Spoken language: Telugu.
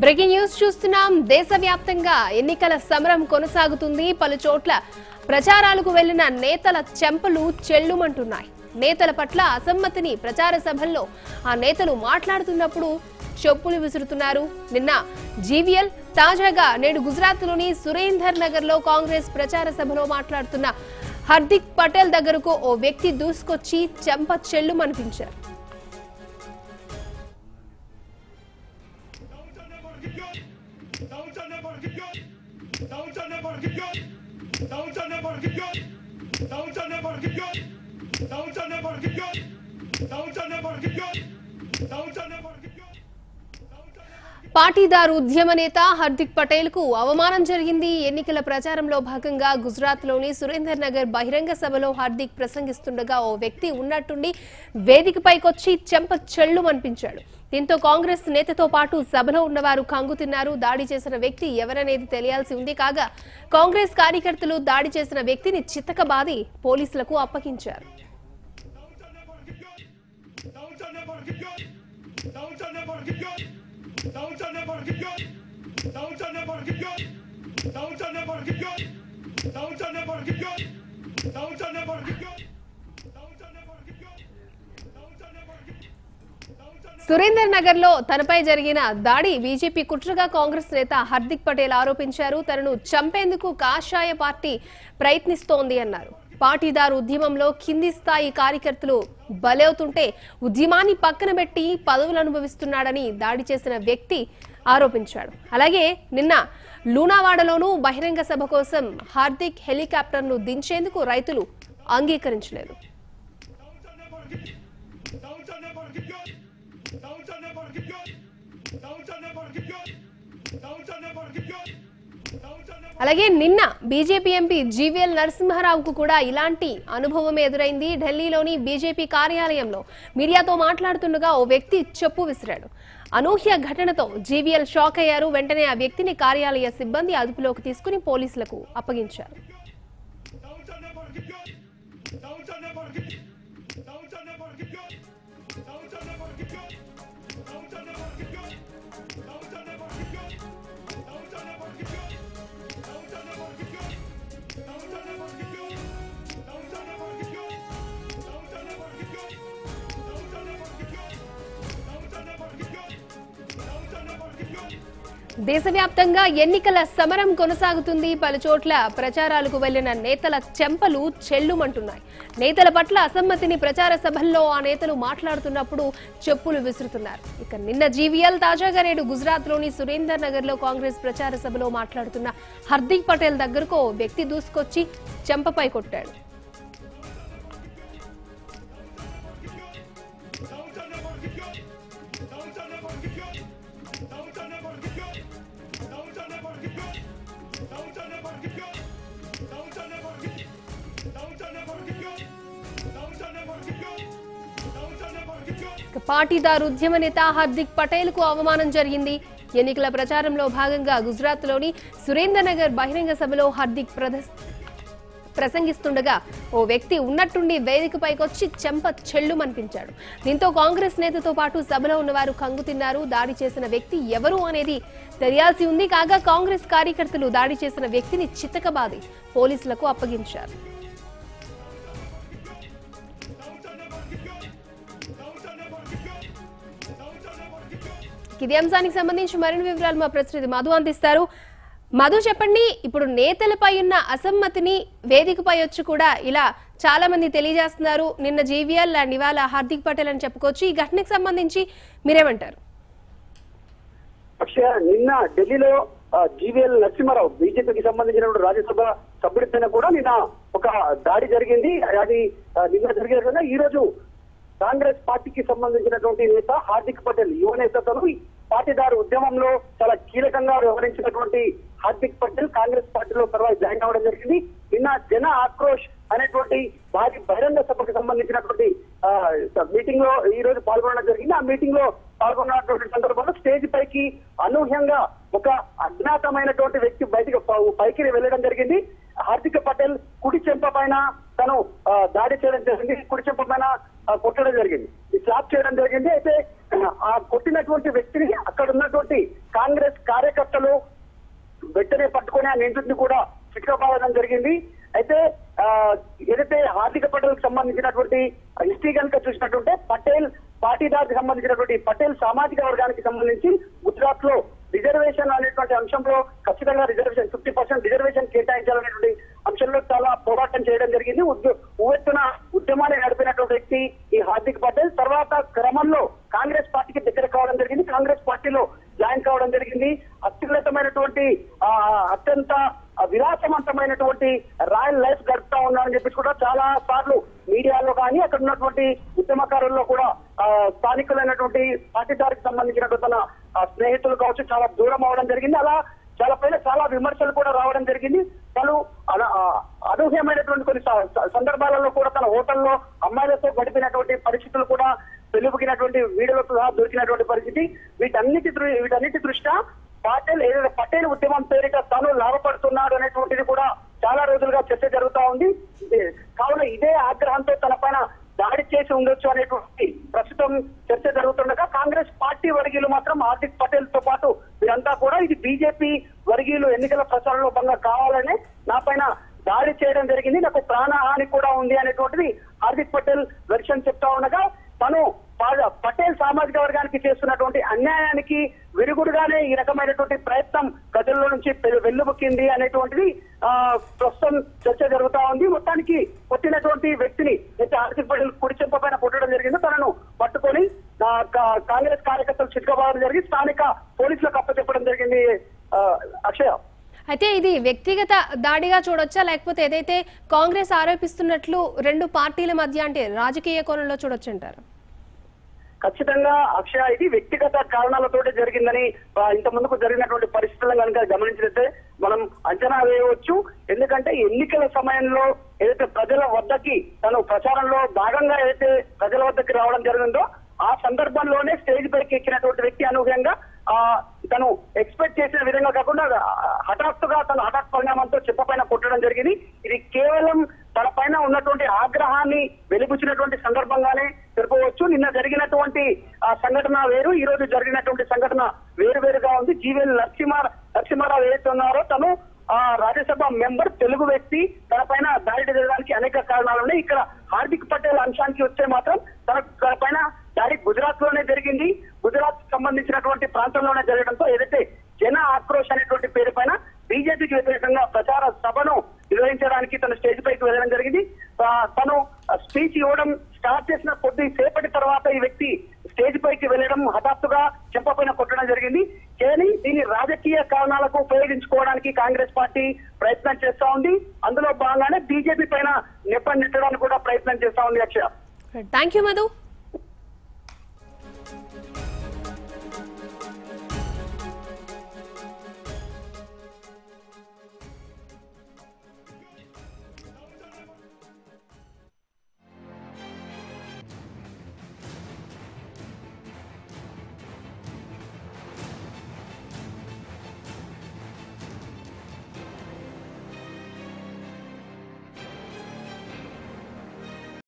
బ్రేకింగ్ న్యూస్ చూస్తున్నాం. దేశవ్యాప్తంగా ఎన్నికల సమరం కొనసాగుతుంది. పలు చోట్ల ప్రచారాలకు వెళ్లిన నేతల చెంపలు చెల్లుమంటున్నాయి. నేతల పట్ల అసమ్మతిని ప్రచార సభల్లో ఆ నేతలు మాట్లాడుతున్నప్పుడు చెప్పులు విసురుతున్నారు. నిన్న జీవీఎల్, తాజాగా నేడు గుజరాత్లోని సురేందర్ నగర్ లో కాంగ్రెస్ ప్రచార సభలో మాట్లాడుతున్న హార్దిక్ పటేల్ దగ్గరకు ఓ వ్యక్తి దూసుకొచ్చి చెంప చెల్లుమనిపించారు. పాటీదారు ఉద్యమ నేత హార్దిక్ పటేల్ కు అవమానం జరిగింది. ఎన్నికల ప్రచారంలో భాగంగా గుజరాత్ లోని సురేందర్ నగర్ బహిరంగ సభలో హార్దిక్ ప్రసంగిస్తుండగా ఓ వ్యక్తి ఉన్నట్టుండి వేదికపైకొచ్చి చెంప చెల్లుమనిపించాడు. దీంతో కాంగ్రెస్ నేతతో పాటు సభలో ఉన్నవారు కంగుతిన్నారు. దాడి చేసిన వ్యక్తి ఎవరనేది తెలియాల్సి ఉంది. కాగా కాంగ్రెస్ కార్యకర్తలు దాడి చేసిన వ్యక్తిని చితకబాది పోలీసులకు అప్పగించారు. సురేందర్ నగర్ లో తనపై జరిగిన దాడి బీజేపీ కుట్రగా కాంగ్రెస్ నేత హార్దిక్ పటేల్ ఆరోపించారు. తనను చంపేందుకు కాషాయ పార్టీ ప్రయత్నిస్తోంది అన్నారు. పాటీదారు ఉద్యమంలో కింది స్థాయి కార్యకర్తలు బలవుతుంటే ఉద్యమాన్ని పక్కన పెట్టి పదవులు అనుభవిస్తున్నాడని దాడి చేసిన వ్యక్తి ఆరోపించాడు. అలాగే నిన్న లూనావాడలోనూ బహిరంగ సభ కోసం హార్దిక్ హెలికాప్టర్ ను దించేందుకు రైతులు అంగీకరించలేదు. అలాగే నిన్న బీజేపీ ఎంపీ జీవీఎల్ నరసింహారావుకు కూడా ఇలాంటి అనుభవం ఎదురైంది. ఢిల్లీలోని బీజేపీ కార్యాలయంలో మీడియాతో మాట్లాడుతుండగా ఓ వ్యక్తి చెప్పు విసిరాడు. అనూహ్య ఘటనతో జీవీఎల్ షాక్ అయ్యారు. వెంటనే ఆ వ్యక్తిని కార్యాలయ సిబ్బంది అదుపులోకి తీసుకుని పోలీసులకు అప్పగించారు. దేశవ్యాప్తంగా ఎన్నికల సమరం కొనసాగుతుంది. పలు చోట్ల ప్రచారాలకు వెళ్లిన నేతల చెంపలు చెల్లుమంటున్నాయి. నేతల పట్ల అసమ్మతిని ప్రచార సభల్లో ఆ నేతలు మాట్లాడుతున్నప్పుడు చెప్పులు విసురుతున్నారు. ఇక నిన్న జీవీఎల్, తాజాగా నేడు గుజరాత్ లోని సురేందర్ నగర్ లో కాంగ్రెస్ ప్రచార సభలో మాట్లాడుతున్న హార్దిక్ పటేల్ దగ్గరకు ఓ వ్యక్తి దూసుకొచ్చి చెంపపై కొట్టాడు. పాటీదారు ఉద్యమ నేత హార్దిక్ పటేల్ కు అవమానం జరిగింది. ఎన్నికల ప్రచారంలో భాగంగా గుజరాత్ లోని సురేందర్ నగర్ బహిరంగ సభలో హార్దిక్ ప్రసంగిస్తుండగా ఓ వ్యక్తి ఉన్నట్టుండి వేదికపైకొచ్చి చెంప చెల్లుమనిపించాడు. దీంతో కాంగ్రెస్ నేతతో పాటు సభలో ఉన్నవారు కంగుతిన్నారు. దాడి చేసిన వ్యక్తి ఎవరు అనేది తెలియాల్సి ఉంది. కాగా కాంగ్రెస్ కార్యకర్తలు దాడి చేసిన వ్యక్తిని చితకబాది పోలీసులకు అప్పగించారు. ఇదే అంశానికి సంబంధించి మరిన్ని వివరాలు మా ప్రతినిధి మధు అందిస్తారు. మధు, చెప్పండి, ఇప్పుడు నేతలపై ఉన్న అసమ్మతిని వేదికపై వచ్చి కూడా ఇలా చాలా మంది తెలియజేస్తున్నారు. నిన్న జీవీఎల్ అండ్ ఇవాళ హార్దిక్ పటేల్ అని చెప్పుకోవచ్చు. ఈ ఘటనకు సంబంధించి మీరేమంటారు? అక్షయ, నిన్న ఢిల్లీలో జీవీఎల్ నరసింహారావు బీజేపీకి సంబంధించిన రాజ్యసభ సభ్యుడిపైన కూడా నిన్న ఒక దాడి జరిగింది. అది నిన్న జరిగిన ఈ రోజు కాంగ్రెస్ పార్టీకి సంబంధించినటువంటి నేత హార్దిక్ పటేల్, యువ నేతలు పాటీదారు ఉద్యమంలో చాలా కీలకంగా వ్యవహరించినటువంటి హార్దిక్ పటేల్ కాంగ్రెస్ పార్టీలో తర్వాత జాయిన్ అవ్వడం జరిగింది. నిన్న జన ఆక్రోష్ అనేటువంటి భారీ బహిరంగ సభకు సంబంధించినటువంటి మీటింగ్ లో ఈ రోజు పాల్గొనడం జరిగింది. ఆ మీటింగ్ లో పాల్గొన్నటువంటి సందర్భంలో స్టేజ్ పైకి అనూహ్యంగా ఒక అజ్ఞాతమైనటువంటి వ్యక్తి పైకి వెళ్ళడం జరిగింది. హార్దిక్ పటేల్ కుడి చెంప పైన తను దాడి చేయడం జరిగింది. కుడి చెంప పైన కొట్టడం జరిగింది, స్లాప్ చేయడం జరిగింది. అయితే ఆ కొట్టినటువంటి వ్యక్తిని అక్కడ ఉన్నటువంటి కాంగ్రెస్ కార్యకర్తలు వెంటనే పట్టుకొని ఆ నిందితుడిని కూడా చిట్కబాదడం జరిగింది. అయితే ఏదైతే హార్దిక పటేల్ కి సంబంధించినటువంటి హిస్టరీ కనుక చూసినట్టుంటే పటేల్ పాటీదార్ కి సంబంధించినటువంటి పటేల్ సామాజిక వర్గానికి సంబంధించి గుజరాత్ లో రిజర్వేషన్ అనేటువంటి అంశంలో ఖచ్చితంగా రిజర్వేషన్ 50% రిజర్వేషన్ కేటాయించాలనేటువంటి అంశంలో చాలా పోరాటం చేయడం జరిగింది. ఉవ్వెత్తున ఉద్యమాన్ని నడిపినటువంటి వ్యక్తి ఈ హార్దిక్ పటేల్. తర్వాత క్రమంలో కాంగ్రెస్ పార్టీకి దగ్గర కావడం జరిగింది, కాంగ్రెస్ పార్టీలో జాయిన్ కావడం జరిగింది. అత్యున్నతమైనటువంటి అత్యంత విలాసవంతమైనటువంటి రాయల్ లైఫ్ గడుపుతా ఉన్నారని చెప్పేసి కూడా చాలా సార్లు మీడియాలో కానీ అక్కడ ఉన్నటువంటి ఉద్యమకారుల్లో కూడా స్థానికులైనటువంటి పార్టీదారికి సంబంధించినటువంటి తన స్నేహితులు కావచ్చు చాలా దూరం అవడం జరిగింది. అలా చాలా పైన చాలా విమర్శలు కూడా రావడం జరిగింది. తను అనూహ్యమైనటువంటి కొన్ని సందర్భాలలో కూడా తన హోటల్లో అమ్మాయిలతో గడిపినటువంటి పరిస్థితులు కూడా వెలుగుకినటువంటి వీడియోలతో సహా దొరికినటువంటి పరిస్థితి. వీటన్నిటి దృష్ట్యా పటేల్ ఉద్యమం పేరిట తాను లాభపడుతున్నాడు అనేటువంటిది కూడా చాలా రోజులుగా చర్చ జరుగుతా ఉంది. కావున ఇదే ఆగ్రహంతో తన పైన దాడి చేసి ఉండొచ్చు అనేటువంటి ప్రస్తుతం చర్చ జరుగుతుండగా కాంగ్రెస్ పార్టీ వర్గీయులు మాత్రం హార్దిక్ పటేల్ తో పాటు వీరంతా కూడా ఇది బీజేపీ వర్గీయులు ఎన్నికల ప్రచారంలో భాగంగా కావాలని నా పైన దాడి చేయడం జరిగింది, నాకు ప్రాణహాని కూడా ఉంది అనేటువంటిది హార్దిక్ పటేల్ వెర్షన్ చెప్తా ఉండగా తను పటేల్ సామాజిక వర్గానికి చేస్తున్నటువంటి అన్యాయానికి విరుగుడుగానే ఈ రకమైనటువంటి ప్రయత్నం ప్రజల్లో నుంచి వెల్లుబుక్కింది అనేటువంటిది ప్రస్తుతం చర్చ జరుగుతా ఉంది. మొత్తానికి కొట్టినటువంటి వ్యక్తిని అయితే హార్దిక్ పటేల్ కుడి చెంప పైన కొట్టడం జరిగింది. తనను పట్టుకొని కాంగ్రెస్ కార్యకర్తలు చిట్కబాదడం జరిగి స్థానిక పోలీసులకు అప్పచెప్పడం జరిగింది. అక్షయ, అయితే ఇది వ్యక్తిగత దాడిగా చూడొచ్చా, లేకపోతే ఏదైతే కాంగ్రెస్ ఆరోపిస్తున్నట్లు రెండు పార్టీల మధ్య అంటే రాజకీయ కోణంలో చూడొచ్చు అంటారు? ఖచ్చితంగా అక్షయ, ఇది వ్యక్తిగత కారణాలతోటి జరిగిందని ఇంత ముందుకు జరిగినటువంటి పరిస్థితులను కనుక గమనించినట్టే మనం అంచనా వేయవచ్చు. ఎందుకంటే ఎన్నికల సమయంలో ఏదైతే ప్రజల వద్దకి తను ప్రచారంలో భాగంగా ఏదైతే ప్రజల వద్దకి రావడం జరిగిందో ఆ సందర్భంలోనే స్టేజ్ పైకి ఎక్కినటువంటి వ్యక్తి అనూహ్యంగా తను ఎక్స్పెక్ట్ చేసిన విధంగా కాకుండా హఠాత్తుగా తన హఠాత్ పరిణామంతో చెప్పపైన కొట్టడం జరిగింది. ఇది కేవలం తన పైన ఉన్నటువంటి ఆగ్రహాన్ని వెలిబుచ్చినటువంటి సందర్భంగానే తెలుపవచ్చు. నిన్న జరిగినటువంటి సంఘటన వేరు, ఈ రోజు జరిగినటువంటి సంఘటన వేరుగా ఉంది. జీవీఎల్ నరసింహారావు ఏదైతే ఉన్నారో తను రాజ్యసభ మెంబర్, తెలుగు వ్యక్తి, తన పైన దాడి జరగడానికి అనేక కారణాలు ఉన్నాయి. ఇక్కడ హార్దిక్ పటేల్ అంశానికి వస్తే మాత్రం తన పైన దాడి గుజరాత్ లోనే జరిగింది. గుజరాత్ సంబంధించినటువంటి ప్రాంతంలోనే జరగడంతో ఏదైతే జన ఆక్రోష్ అనేటువంటి పేరు పైన బీజేపీకి వ్యతిరేకంగా ప్రచార సభను నిర్వహించడానికి తన స్టేజ్ పైకి వెళ్ళడం జరిగింది. తను స్పీచ్ ఇవ్వడం స్టార్ట్ చేసిన కొద్దిసేపటి తర్వాత ఈ వ్యక్తి స్టేజ్ పైకి వెళ్ళడం హఠాత్తుగా చెంపపైన కొట్టడం జరిగింది. కానీ దీన్ని రాజకీయ కారణాలకు ఉపయోగించుకోవడానికి కాంగ్రెస్ పార్టీ ప్రయత్నం చేస్తా ఉంది. అందులో భాగంగానే బీజేపీ పైన నెట్టడానికి కూడా ప్రయత్నం చేస్తా ఉంది. అక్షయ, థ్యాంక్ యూ మధు.